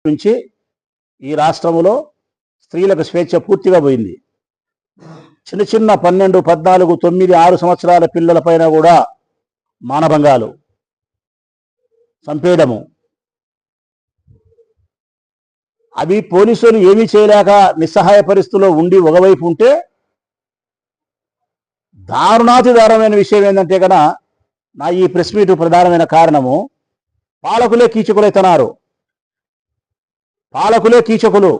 నుంచి ఈ రాష్ట్రంలో స్త్రీలకు స్వేచ్ఛ పూర్తిగా పోయింది. చిన్న చిన్న 12, 14, 9, 6 సంవత్సరాల పిల్లలపైన కూడా మానభంగాలు, చంపేయడము. అవి పోలీసులు ఏమీ చేయలేక నిస్సహాయ పరిస్థితుల్లో ఉండి ఒకవైపు ఉంటే, దారుణాతి దారుణమైన విషయం ఏంటంటే కనుక నా ఈ ప్రెస్ మీట్ ప్రధానమైన కారణము, పాలకులే కీచకులైతున్నారు. పాలకులే కీచకులు.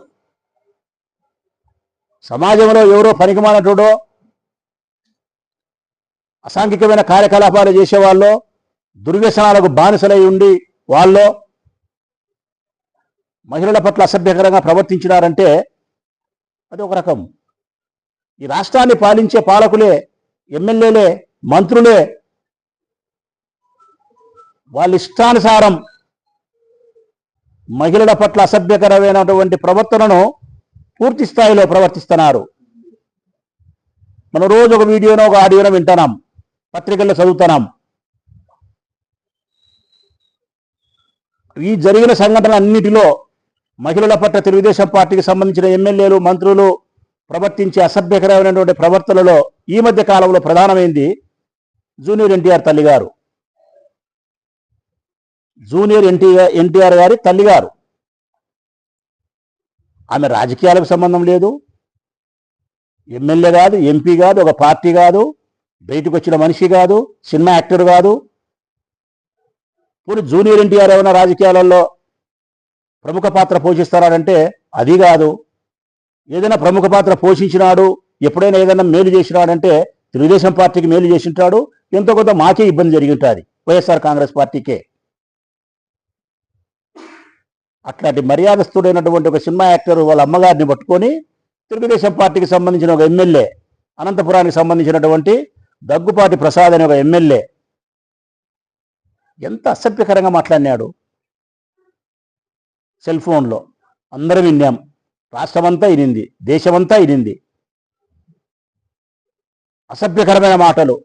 సమాజంలో ఎవరో పనికిమానటోడో, అసాంఘికమైన కార్యకలాపాలు చేసేవాళ్ళు, దుర్వ్యసనాలకు బానిసలై ఉండి వాళ్ళు మహిళల పట్ల అసభ్యకరంగా ప్రవర్తించినారంటే అది ఒక రకం. ఈ రాష్ట్రాన్ని పాలించే పాలకులే, ఎమ్మెల్యేలే, మంత్రులే వాళ్ళ ఇష్టానుసారం మహిళల పట్ల అసభ్యకరమైనటువంటి ప్రవర్తనను పూర్తి స్థాయిలో ప్రవర్తిస్తున్నారు. మనం రోజు ఒక వీడియోనో ఒక ఆడియోనో వింటున్నాం, పత్రికల్లో చదువుతున్నాం. ఈ జరిగిన సంఘటనలన్నిటిలో మహిళల పట్ల తెలుగుదేశం పార్టీకి సంబంధించిన ఎమ్మెల్యేలు, మంత్రులు ప్రవర్తించే అసభ్యకరమైనటువంటి ప్రవర్తనలో ఈ మధ్య కాలంలో ప్రధానమైంది జూనియర్ ఎన్టీఆర్ తల్లిగారు. జూనియర్ ఎన్టీఆర్ గారి తల్లిగారు. ఆమె రాజకీయాలకు సంబంధం లేదు, ఎమ్మెల్యే కాదు, ఎంపీ కాదు, ఒక పార్టీ కాదు, బయటకు వచ్చిన మనిషి కాదు, సినిమా యాక్టర్ కాదు. పోనీ జూనియర్ ఎన్టీఆర్ ఏమైనా రాజకీయాలలో ప్రముఖ పాత్ర పోషిస్తున్నాడంటే అది కాదు. ఏదైనా ప్రముఖ పాత్ర పోషించినాడు, ఎప్పుడైనా ఏదైనా మేలు చేసినాడంటే తెలుగుదేశం పార్టీకి మేలు చేసింటాడు, ఎంతో కొంత మాకే ఇబ్బంది జరిగి ఉంటుంది, వైఎస్ఆర్ కాంగ్రెస్ పార్టీకే. అట్లాంటి మర్యాదస్తుడైనటువంటి ఒక సినిమా యాక్టర్ వాళ్ళ అమ్మగారిని పట్టుకొని తెలుగుదేశం పార్టీకి సంబంధించిన ఒక ఎమ్మెల్యే, అనంతపురానికి సంబంధించినటువంటి దగ్గుపాటి ప్రసాద్ అనే ఒక ఎమ్మెల్యే ఎంత అసభ్యకరంగా మాట్లాడినాడు. సెల్ ఫోన్లో అందరం విన్నాం, రాష్ట్రమంతా వినింది, దేశమంతా వినింది. అసభ్యకరమైన మాటలు.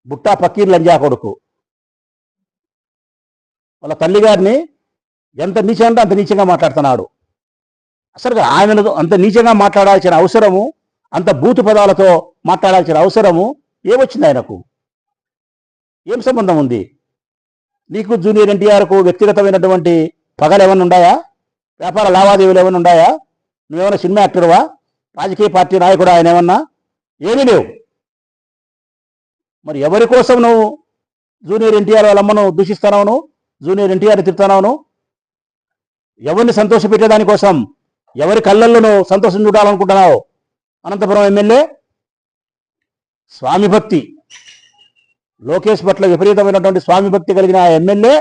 బుట్టా ఫకీర్ లంజా కొడుకు వాళ్ళ తల్లిగారిని ఎంత నీచంగా అంత నీచంగా మాట్లాడుతున్నాడు. అసలు ఆయనను అంత నీచంగా మాట్లాడాల్సిన అవసరము, అంత బూతు పదాలతో మాట్లాడాల్సిన అవసరము ఏమొచ్చింది ఆయనకు? ఏం సంబంధం ఉంది? నీకు జూనియర్ ఎన్టీఆర్కు వ్యక్తిగతమైనటువంటి పగలు ఏమైనా ఉన్నాయా? వ్యాపార లావాదేవీలు ఏమైనా ఉన్నాయా? నువ్వేమైనా సినిమా యాక్టర్వా? రాజకీయ పార్టీ నాయకుడు ఆయన ఏమన్నా? ఏమీ లేవు. మరి ఎవరి కోసం నువ్వు జూనియర్ ఎన్టీఆర్ వాళ్ళమ్మను దూషిస్తున్నావు? నువ్వు జూనియర్ ఎన్టీఆర్ని తిడుతున్నావు? ఎవరిని సంతోషపెట్టేదానికోసం, ఎవరి కళ్ళల్లో నువ్వు సంతోషం చూడాలనుకుంటున్నావు? అనంతపురం ఎమ్మెల్యే స్వామి భక్తి, లోకేష్ పట్ల విపరీతమైనటువంటి స్వామి భక్తి కలిగిన ఆ ఎమ్మెల్యే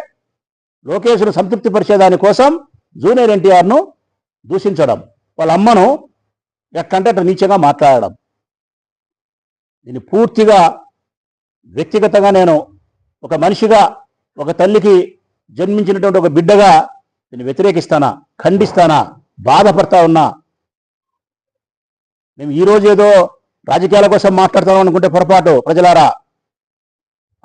లోకేష్ను సంతృప్తి పరిచేదాని కోసం జూనియర్ ఎన్టీఆర్ను దూషించడం, వాళ్ళ అమ్మను ఎక్కంటే అట్లా నీచంగా మాట్లాడడం, దీన్ని పూర్తిగా వ్యక్తిగతంగా నేను ఒక మనిషిగా, ఒక తల్లికి జన్మించినటువంటి ఒక బిడ్డగా దీన్ని వ్యతిరేకిస్తానా, ఖండిస్తానా, బాధపడతా ఉన్నా. మేము ఈరోజు ఏదో రాజకీయాల కోసం మాట్లాడతాం అనుకుంటే పొరపాటు ప్రజలారా.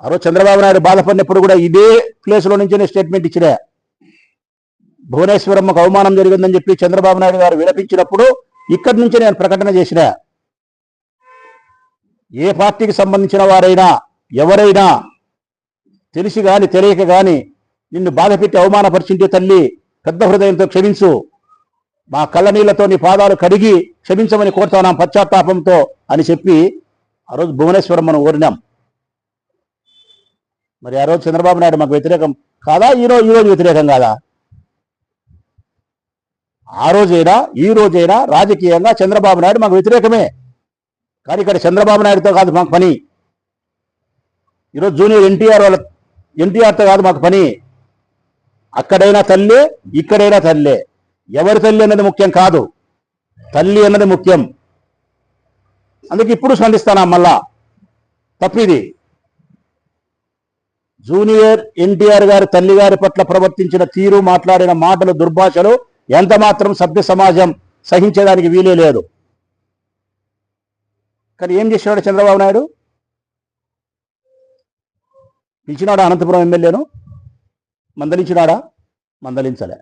ఆ రోజు చంద్రబాబు నాయుడు బాధపడినప్పుడు కూడా ఇదే ప్లేస్లో నుంచి స్టేట్మెంట్ ఇచ్చినా. భువనేశ్వరమ్మకు అవమానం జరిగిందని చెప్పి చంద్రబాబు నాయుడు గారు విలపించినప్పుడు ఇక్కడి నుంచి నేను ప్రకటన చేసిన. ఏ పార్టీకి సంబంధించిన వారైనా, ఎవరైనా తెలిసి కానీ తెలియక కానీ నిన్ను బాధపెట్టి అవమానపరిచింటే తల్లి పెద్ద హృదయంతో క్షమించు, మా కళ్ళ నీళ్లతో నీ పాదాలు కడిగి క్షమించమని కోరుతున్నాం పశ్చాత్తాపంతో అని చెప్పి ఆ రోజు భువనేశ్వరమ్మను కోరినాం. మరి ఆ రోజు చంద్రబాబు నాయుడు మాకు వ్యతిరేకం కాదా? ఈరోజు వ్యతిరేకం కాదా? ఆ రోజైనా ఈ రోజైనా రాజకీయంగా చంద్రబాబు నాయుడు మాకు వ్యతిరేకమే. కానీ ఇక్కడ చంద్రబాబు నాయుడుతో కాదు మాకు పని. ఈరోజు జూనియర్ ఎన్టీఆర్తో కాదు మాకు పని. అక్కడైనా తల్లే, ఇక్కడైనా తల్లే. ఎవరి తల్లి అన్నది ముఖ్యం కాదు, తల్లి అన్నది ముఖ్యం. అందుకే ఇప్పుడు స్పందిస్తానా మళ్ళా. తప్పిది జూనియర్ ఎన్టీఆర్ గారి తల్లి గారి పట్ల ప్రవర్తించిన తీరు, మాట్లాడిన మాటలు, దుర్భాషలు ఎంత మాత్రం సభ్య సమాజం సహించేదానికి వీలే లేదు. కానీ ఏం చేసినాడు చంద్రబాబు నాయుడు? పిలిచినాడా అనంతపురం ఎమ్మెల్యేను? మందలించినాడా? మందలించలే.